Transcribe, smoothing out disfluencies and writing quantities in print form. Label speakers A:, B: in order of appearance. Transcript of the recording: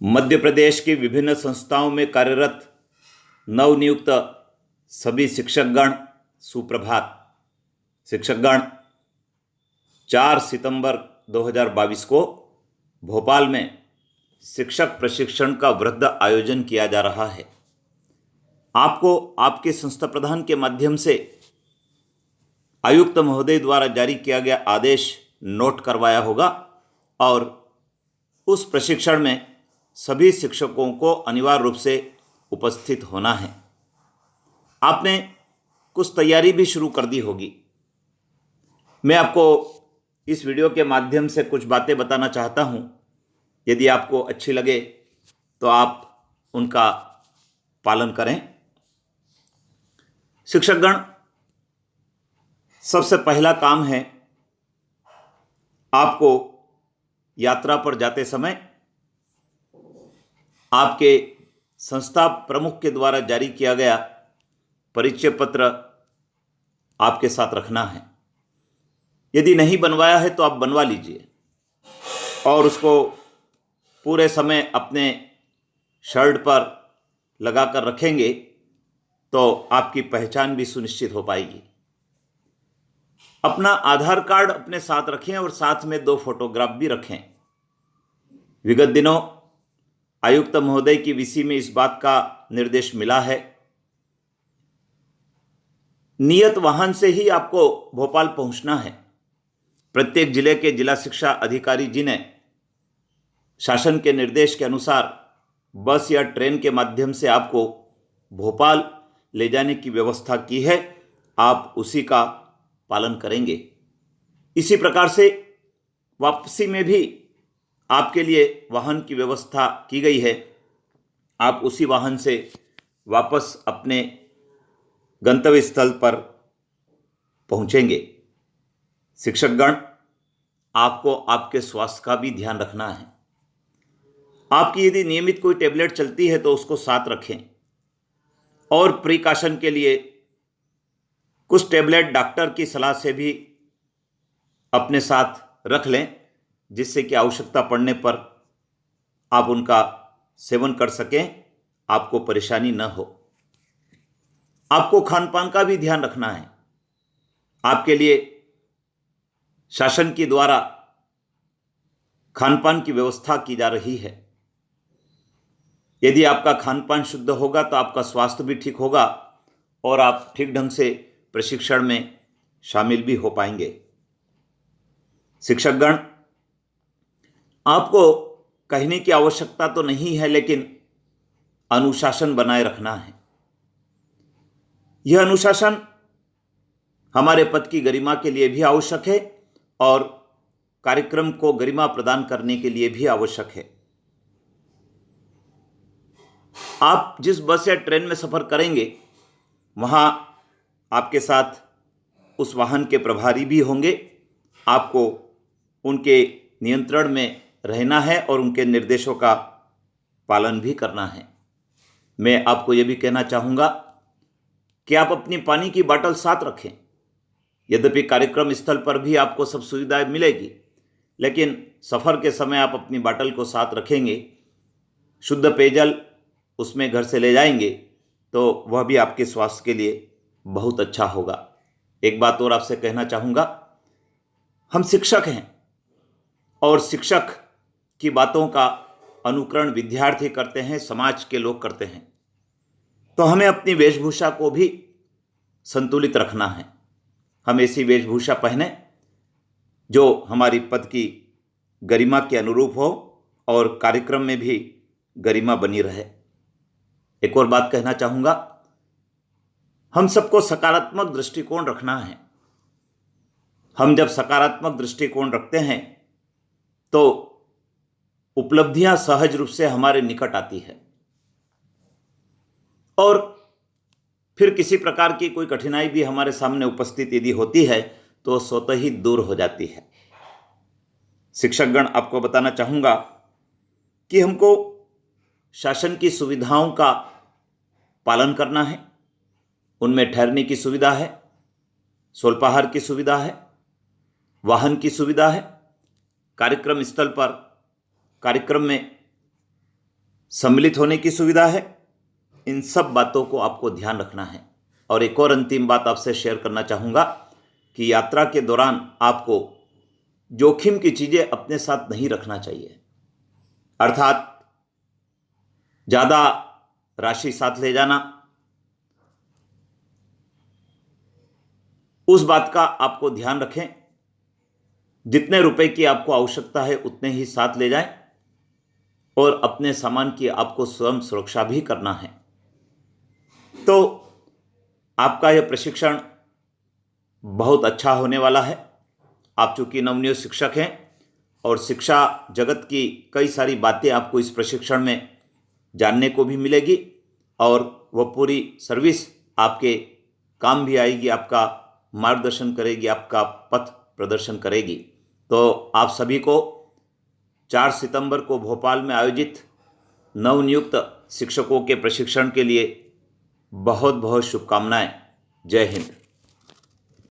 A: मध्य प्रदेश की विभिन्न संस्थाओं में कार्यरत नवनियुक्त सभी शिक्षकगण सुप्रभात। शिक्षकगण, 4 सितंबर 2022 को भोपाल में शिक्षक प्रशिक्षण का वृहद आयोजन किया जा रहा है। आपको आपके संस्था प्रधान के माध्यम से आयुक्त महोदय द्वारा जारी किया गया आदेश नोट करवाया होगा और उस प्रशिक्षण में सभी शिक्षकों को अनिवार्य रूप से उपस्थित होना है। आपने कुछ तैयारी भी शुरू कर दी होगी। मैं आपको इस वीडियो के माध्यम से कुछ बातें बताना चाहता हूं। यदि आपको अच्छी लगे तो आप उनका पालन करें। शिक्षकगण, सबसे पहला काम है आपको यात्रा पर जाते समय आपके संस्था प्रमुख के द्वारा जारी किया गया परिचय पत्र आपके साथ रखना है। यदि नहीं बनवाया है तो आप बनवा लीजिए और उसको पूरे समय अपने शर्ट पर लगाकर रखेंगे तो आपकी पहचान भी सुनिश्चित हो पाएगी। अपना आधार कार्ड अपने साथ रखें और साथ में 2 फोटोग्राफ भी रखें। विगत दिनों आयुक्त महोदय की वीसी में इस बात का निर्देश मिला है। नियत वाहन से ही आपको भोपाल पहुंचना है। प्रत्येक जिले के जिला शिक्षा अधिकारी जी ने शासन के निर्देश के अनुसार बस या ट्रेन के माध्यम से आपको भोपाल ले जाने की व्यवस्था की है। आप उसी का पालन करेंगे। इसी प्रकार से वापसी में भी आपके लिए वाहन की व्यवस्था की गई है। आप उसी वाहन से वापस अपने गंतव्य स्थल पर पहुंचेंगे। शिक्षकगण, आपको आपके स्वास्थ्य का भी ध्यान रखना है। आपकी यदि नियमित कोई टेबलेट चलती है तो उसको साथ रखें और प्रिकॉशन के लिए कुछ टेबलेट डॉक्टर की सलाह से भी अपने साथ रख लें, जिससे कि आवश्यकता पड़ने पर आप उनका सेवन कर सकें, आपको परेशानी न हो। आपको खान पान का भी ध्यान रखना है। आपके लिए शासन के द्वारा खान पान की व्यवस्था की जा रही है। यदि आपका खान पान शुद्ध होगा तो आपका स्वास्थ्य भी ठीक होगा और आप ठीक ढंग से प्रशिक्षण में शामिल भी हो पाएंगे। शिक्षकगण, आपको कहने की आवश्यकता तो नहीं है, लेकिन अनुशासन बनाए रखना है। यह अनुशासन हमारे पद की गरिमा के लिए भी आवश्यक है और कार्यक्रम को गरिमा प्रदान करने के लिए भी आवश्यक है। आप जिस बस या ट्रेन में सफर करेंगे वहां आपके साथ उस वाहन के प्रभारी भी होंगे। आपको उनके नियंत्रण में रहना है और उनके निर्देशों का पालन भी करना है। मैं आपको यह भी कहना चाहूँगा कि आप अपनी पानी की बोतल साथ रखें। यद्यपि कार्यक्रम स्थल पर भी आपको सब सुविधाएं मिलेगी, लेकिन सफ़र के समय आप अपनी बोतल को साथ रखेंगे। शुद्ध पेयजल उसमें घर से ले जाएंगे तो वह भी आपके स्वास्थ्य के लिए बहुत अच्छा होगा। एक बात और आपसे कहना चाहूँगा, हम शिक्षक हैं और शिक्षक की बातों का अनुकरण विद्यार्थी करते हैं, समाज के लोग करते हैं। तो हमें अपनी वेशभूषा को भी संतुलित रखना है। हम ऐसी वेशभूषा पहने जो हमारी पद की गरिमा के अनुरूप हो और कार्यक्रम में भी गरिमा बनी रहे। एक और बात कहना चाहूँगा, हम सबको सकारात्मक दृष्टिकोण रखना है। हम जब सकारात्मक दृष्टिकोण रखते हैं तो उपलब्धियां सहज रूप से हमारे निकट आती है और फिर किसी प्रकार की कोई कठिनाई भी हमारे सामने उपस्थित यदि होती है तो स्वतः ही दूर हो जाती है। शिक्षकगण, आपको बताना चाहूँगा कि हमको शासन की सुविधाओं का पालन करना है। उनमें ठहरने की सुविधा है, स्वल्पाहार की सुविधा है, वाहन की सुविधा है। कार्यक्रम स्थल पर कार्यक्रम में सम्मिलित होने की सुविधा है। इन सब बातों को आपको ध्यान रखना है। और एक और अंतिम बात आपसे शेयर करना चाहूँगा कि यात्रा के दौरान आपको जोखिम की चीज़ें अपने साथ नहीं रखना चाहिए, अर्थात ज़्यादा राशि साथ ले जाना, उस बात का आपको ध्यान रखें। जितने रुपए की आपको आवश्यकता है उतने ही साथ ले जाएं और अपने सामान की आपको स्वयं सुरक्षा भी करना है। तो आपका यह प्रशिक्षण बहुत अच्छा होने वाला है। आप चूंकि नवनियुक्त शिक्षक हैं और शिक्षा जगत की कई सारी बातें आपको इस प्रशिक्षण में जानने को भी मिलेगी और वह पूरी सर्विस आपके काम भी आएगी, आपका मार्गदर्शन करेगी, आपका पथ प्रदर्शन करेगी। तो आप सभी को 4 सितंबर को भोपाल में आयोजित नवनियुक्त शिक्षकों के प्रशिक्षण के लिए बहुत बहुत शुभकामनाएं। जय हिंद।